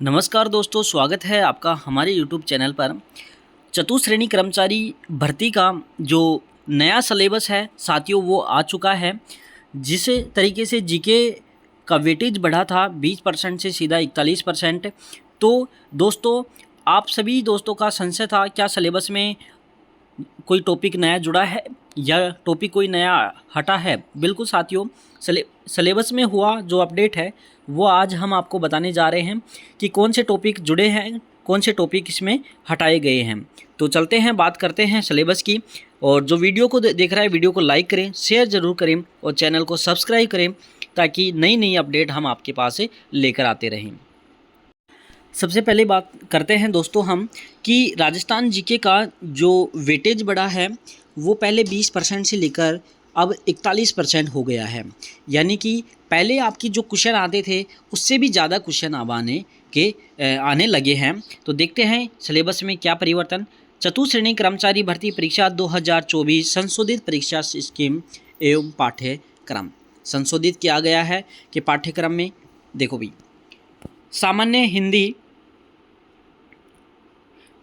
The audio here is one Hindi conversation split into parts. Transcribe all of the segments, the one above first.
नमस्कार दोस्तों, स्वागत है आपका हमारे YouTube चैनल पर। चतुश्रेणी कर्मचारी भर्ती का जो नया सिलेबस है साथियों वो आ चुका है। जिस तरीके से जीके का वेटेज बढ़ा था 20% से सीधा 41%। तो दोस्तों, आप सभी दोस्तों का संशय था क्या सिलेबस में कोई टॉपिक नया जुड़ा है या टॉपिक कोई नया हटा है। बिल्कुल साथियों, सिलेबस में हुआ जो अपडेट है वो आज हम आपको बताने जा रहे हैं कि कौन से टॉपिक जुड़े हैं, कौन से टॉपिक इसमें हटाए गए हैं। तो चलते हैं, बात करते हैं सिलेबस की। और जो वीडियो को देख रहा है वीडियो को लाइक करें, शेयर ज़रूर करें और चैनल को सब्सक्राइब करें ताकि नई नई अपडेट हम आपके पास लेकर आते रहें। सबसे पहले बात करते हैं दोस्तों हम कि राजस्थान जीके का जो वेटेज बढ़ा है वो पहले 20% से लेकर अब 41% हो गया है। यानी कि पहले आपकी जो क्वेश्चन आते थे उससे भी ज़्यादा क्वेश्चन अब आने लगे हैं। तो देखते हैं सिलेबस में क्या परिवर्तन। चतुश्रेणी कर्मचारी भर्ती परीक्षा 2024 संशोधित परीक्षा स्कीम एवं पाठ्यक्रम संशोधित किया गया है कि पाठ्यक्रम में देखो भी सामान्य हिंदी,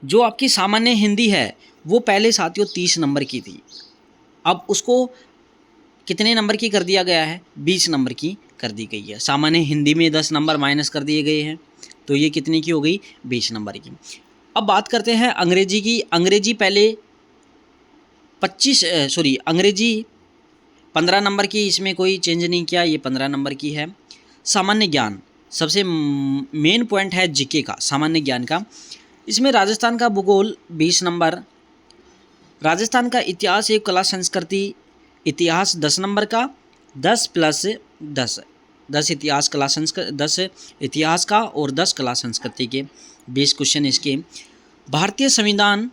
जो आपकी सामान्य हिंदी है वो पहले साथियों 30 नंबर की थी, अब उसको कितने नंबर की कर दिया गया है, 20 नंबर की कर दी गई है। सामान्य हिंदी में 10 नंबर माइनस कर दिए गए हैं, तो ये कितने की हो गई, 20 नंबर की। अब बात करते हैं अंग्रेजी की। अंग्रेजी पहले अंग्रेजी 15 नंबर की, इसमें कोई चेंज नहीं किया, ये 15 नंबर की है। सामान्य ज्ञान सबसे मेन पॉइंट है जीके का, सामान्य ज्ञान का। इसमें राजस्थान का भूगोल 20 नंबर, राजस्थान का इतिहास एवं कला संस्कृति इतिहास 10 नंबर का, 10 प्लस 10 10 इतिहास कला संस्कृति 10 इतिहास का और 10 कला संस्कृति के 20 क्वेश्चन इसके। भारतीय संविधान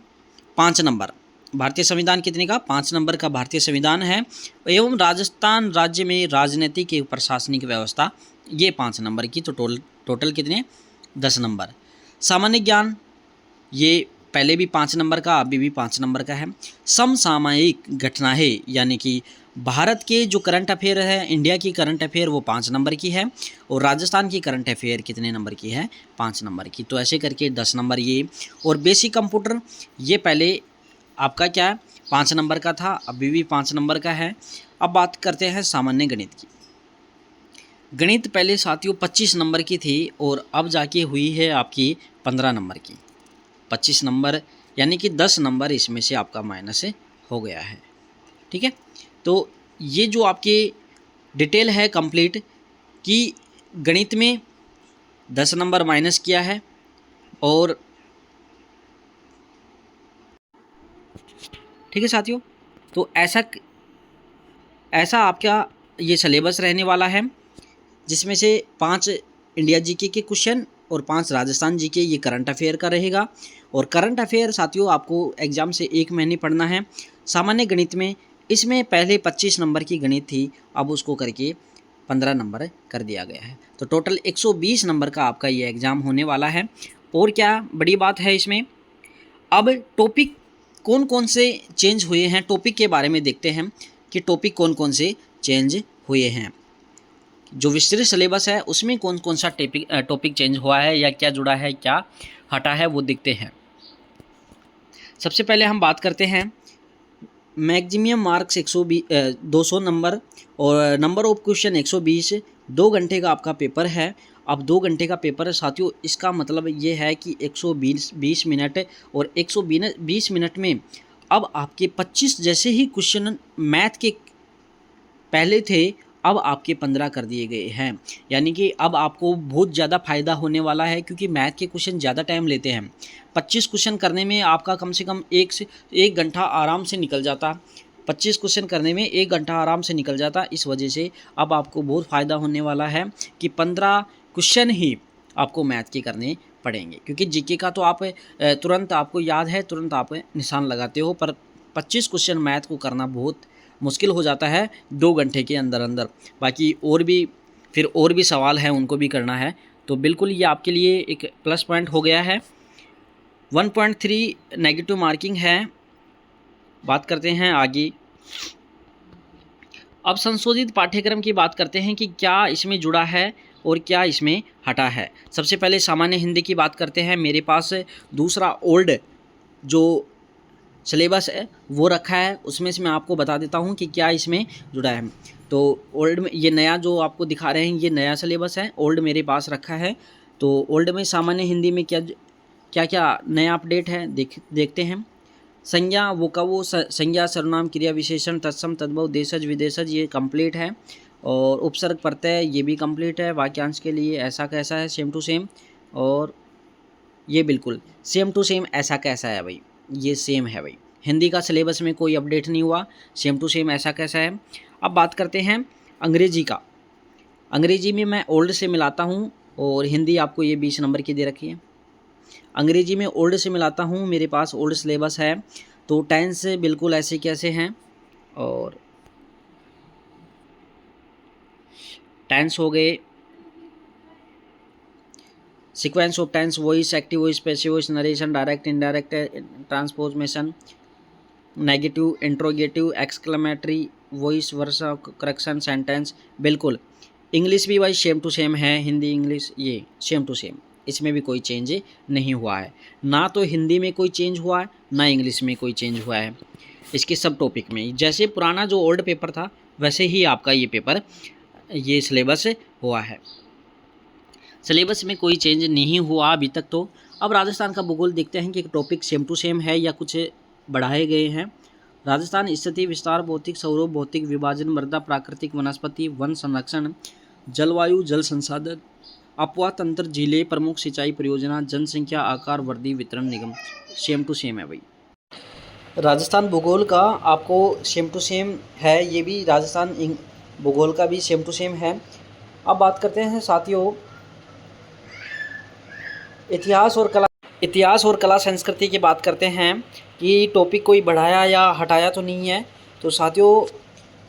5 नंबर, भारतीय संविधान कितने का, 5 नंबर का भारतीय संविधान है। एवं राजस्थान राज्य में राजनीतिक एवं प्रशासनिक व्यवस्था, ये 5 नंबर की। तो टोटल कितने, 10 नंबर। सामान्य ज्ञान ये पहले भी 5 नंबर का, अभी भी 5 नंबर का है। समसामयिक घटनाएं यानी कि भारत के जो करंट अफेयर है, इंडिया की करंट अफेयर वो 5 नंबर की है और राजस्थान की करंट अफेयर कितने नंबर की है, 5 नंबर की। तो ऐसे करके 10 नंबर ये। और बेसिक कंप्यूटर ये पहले आपका क्या है, 5 नंबर का था, अभी भी 5 नंबर का है। अब बात करते हैं सामान्य गणित की। गणित पहले साथियों 25 नंबर की थी और अब जाके हुई है आपकी 15 नंबर की। 25 नंबर यानी कि 10 नंबर इसमें से आपका माइनस हो गया है। ठीक है, तो ये जो आपके डिटेल है कंप्लीट कि गणित में 10 नंबर माइनस किया है। और ठीक है साथियों, तो ऐसा आपका ये सिलेबस रहने वाला है, जिसमें से 5 इंडिया जीके के क्वेश्चन और 5 राजस्थान जीके ये करंट अफेयर का रहेगा। और करंट अफेयर साथियों आपको एग्ज़ाम से 1 महीने पढ़ना है। सामान्य गणित में इसमें पहले 25 नंबर की गणित थी, अब उसको करके 15 नंबर कर दिया गया है। तो टोटल 120 नंबर का आपका ये एग्ज़ाम होने वाला है। और क्या बड़ी बात है इसमें, अब टॉपिक कौन कौन से चेंज हुए हैं, टॉपिक के बारे में देखते हैं कि टॉपिक कौन कौन से चेंज हुए हैं। जो विस्तृत सिलेबस है उसमें कौन कौन सा टॉपिक चेंज हुआ है या क्या जुड़ा है, क्या हटा है, वो देखते हैं। सबसे पहले हम बात करते हैं मैक्सिमम मार्क्स 200 नंबर और नंबर ऑफ क्वेश्चन 120। 2 घंटे का आपका पेपर है। अब 2 घंटे का पेपर है साथियों, इसका मतलब ये है कि 120 मिनट और 120 मिनट में अब आपके 25 जैसे ही क्वेश्चन मैथ के पहले थे, अब आपके 15 कर दिए गए हैं। यानी कि अब आपको बहुत ज़्यादा फ़ायदा होने वाला है, क्योंकि मैथ के क्वेश्चन ज़्यादा टाइम लेते हैं। 25 क्वेश्चन करने में आपका कम से कम 1 घंटा आराम से निकल जाता। 25 क्वेश्चन करने में 1 घंटा आराम से निकल जाता। इस वजह से अब आपको बहुत फ़ायदा होने वाला है कि 15 क्वेश्चन ही आपको मैथ के करने पड़ेंगे, क्योंकि जीके का तो आप तुरंत आपको याद है, तुरंत आप निशान लगाते हो, पर 25 क्वेश्चन मैथ को करना बहुत मुश्किल हो जाता है 2 घंटे के अंदर अंदर। बाकी और भी सवाल हैं, उनको भी करना है। तो बिल्कुल ये आपके लिए एक प्लस पॉइंट हो गया है। 1.3 नेगेटिव मार्किंग है। बात करते हैं आगे। अब संशोधित पाठ्यक्रम की बात करते हैं कि क्या इसमें जुड़ा है और क्या इसमें हटा है। सबसे पहले सामान्य हिंदी की बात करते हैं। मेरे पास दूसरा ओल्ड जो सिलेबस है वो रखा है, उसमें से मैं आपको बता देता हूँ कि क्या इसमें जुड़ा है। तो ओल्ड में ये नया जो आपको दिखा रहे हैं ये नया सिलेबस है, ओल्ड मेरे पास रखा है। तो ओल्ड में सामान्य हिंदी में क्या क्या नया अपडेट है देखते हैं। संज्ञा वोकावो संज्ञा सर्वनाम क्रिया विशेषण तत्सम तद्भव देशज विदेशज ये कंप्लीट है। और उपसर्ग प्रत्यय ये भी कंप्लीट है। वाक्यांश के लिए ऐसा कैसा है सेम टू सेम, और ये बिल्कुल सेम टू सेम ऐसा कैसा है भाई, ये सेम है भाई। हिंदी का सिलेबस में कोई अपडेट नहीं हुआ, सेम टू सेम ऐसा कैसा है। अब बात करते हैं अंग्रेजी का। अंग्रेजी में मैं ओल्ड से मिलाता हूँ और हिंदी आपको ये 20 नंबर की दे रखी है। अंग्रेजी में ओल्ड से मिलाता हूँ, मेरे पास ओल्ड सिलेबस है। तो टेंस बिल्कुल ऐसे कैसे हैं, और टेंस हो गए, sequence of tense, voice, active voice, passive voice, narration, direct, indirect, transposition, negative, interrogative, exclamatory, vice versa, correction, sentence. बिल्कुल इंग्लिश भी भाई सेम टू सेम है, हिंदी इंग्लिश ये सेम टू सेम, इसमें भी कोई चेंज नहीं हुआ है। ना तो हिंदी में कोई चेंज हुआ है, ना इंग्लिश में कोई चेंज हुआ है। इसके सब टॉपिक में जैसे पुराना जो ओल्ड पेपर था वैसे ही आपका ये पेपर, ये सिलेबस हुआ है। सिलेबस में कोई चेंज नहीं हुआ अभी तक। तो अब राजस्थान का भूगोल देखते हैं कि टॉपिक सेम टू सेम है या कुछ बढ़ाए गए हैं। राजस्थान स्थिति, विस्तार, भौतिक स्वरूप, भौतिक विभाजन, मृदा, प्राकृतिक वनस्पति, वन संरक्षण, जलवायु, जल संसाधन, अपवाह तंत्र, झीलें, प्रमुख सिंचाई परियोजना, जनसंख्या, आकार, वृद्धि, वितरण निगम, सेम टू सेम है भाई। राजस्थान भूगोल का आपको सेम टू सेम है, ये भी राजस्थान भूगोल का भी सेम टू सेम है। अब बात करते हैं साथियों इतिहास और कला संस्कृति की बात करते हैं कि टॉपिक कोई बढ़ाया या हटाया तो नहीं है। तो साथियों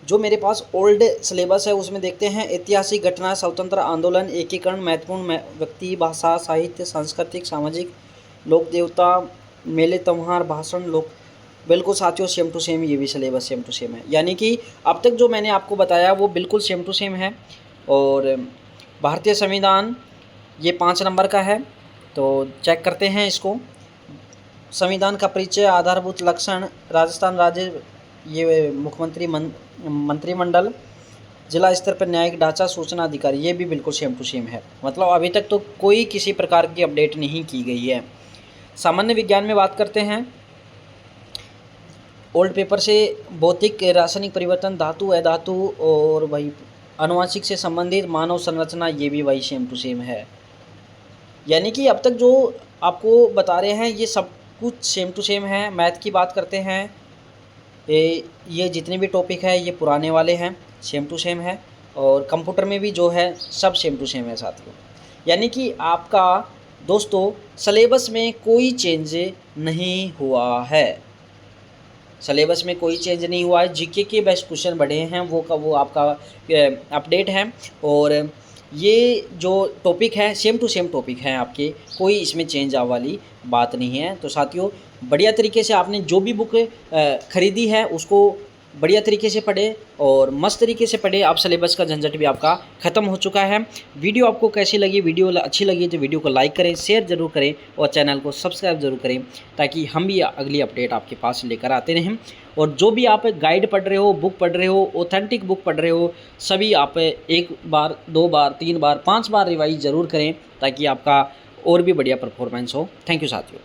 जो मेरे पास ओल्ड सिलेबस है उसमें देखते हैं ऐतिहासिक घटना, स्वतंत्र आंदोलन, एकीकरण, महत्वपूर्ण व्यक्ति, भाषा, साहित्य, सांस्कृतिक, सामाजिक, लोक देवता, मेले त्योहार, भाषण, लोक। बिल्कुल साथियों सेम टू सेम, ये भी सिलेबस सेम टू सेम है। यानी कि अब तक जो मैंने आपको बताया वो बिल्कुल सेम टू सेम है। और भारतीय संविधान ये 5 नंबर का है, तो चेक करते हैं इसको। संविधान का परिचय, आधारभूत लक्षण, राजस्थान राज्य, ये मुख्यमंत्री मंत्रिमंडल, जिला स्तर पर न्यायिक ढांचा, सूचना अधिकारी, ये भी बिल्कुल सेम टू सेम है। मतलब अभी तक तो कोई किसी प्रकार की अपडेट नहीं की गई है। सामान्य विज्ञान में बात करते हैं ओल्ड पेपर से भौतिक रासायनिक परिवर्तन, धातु, अधातु और वही आनुवंशिक से संबंधित, मानव संरचना, ये भी वही सेम टू सेम है। यानी कि अब तक जो आपको बता रहे हैं ये सब कुछ सेम टू सेम है। मैथ की बात करते हैं, ये जितने भी टॉपिक है ये पुराने वाले हैं, सेम टू सेम है। और कंप्यूटर में भी जो है सब सेम टू सेम है साथियों। यानी कि आपका दोस्तों सिलेबस में कोई चेंज नहीं हुआ है, सिलेबस में कोई चेंज नहीं हुआ है। जीके के बेस्ट क्वेश्चन बढ़े हैं, वो आपका अपडेट है। और ये जो टॉपिक है सेम टू सेम टॉपिक है आपके, कोई इसमें चेंज वाली बात नहीं है। तो साथियों बढ़िया तरीके से आपने जो भी बुक खरीदी है उसको बढ़िया तरीके से पढ़े और मस्त तरीके से पढ़े। अब सिलेबस का झंझट भी आपका ख़त्म हो चुका है। वीडियो आपको कैसी लगी, वीडियो अच्छी लगी तो वीडियो को लाइक करें, शेयर ज़रूर करें और चैनल को सब्सक्राइब ज़रूर करें ताकि हम भी अगली अपडेट आपके पास लेकर आते रहें। और जो भी आप गाइड पढ़ रहे हो, बुक पढ़ रहे हो, ऑथेंटिक बुक पढ़ रहे हो, सभी आप 1 बार 2 बार 3 बार 5 बार रिवाइज ज़रूर करें ताकि आपका और भी बढ़िया परफॉर्मेंस हो। थैंक यू साथियों।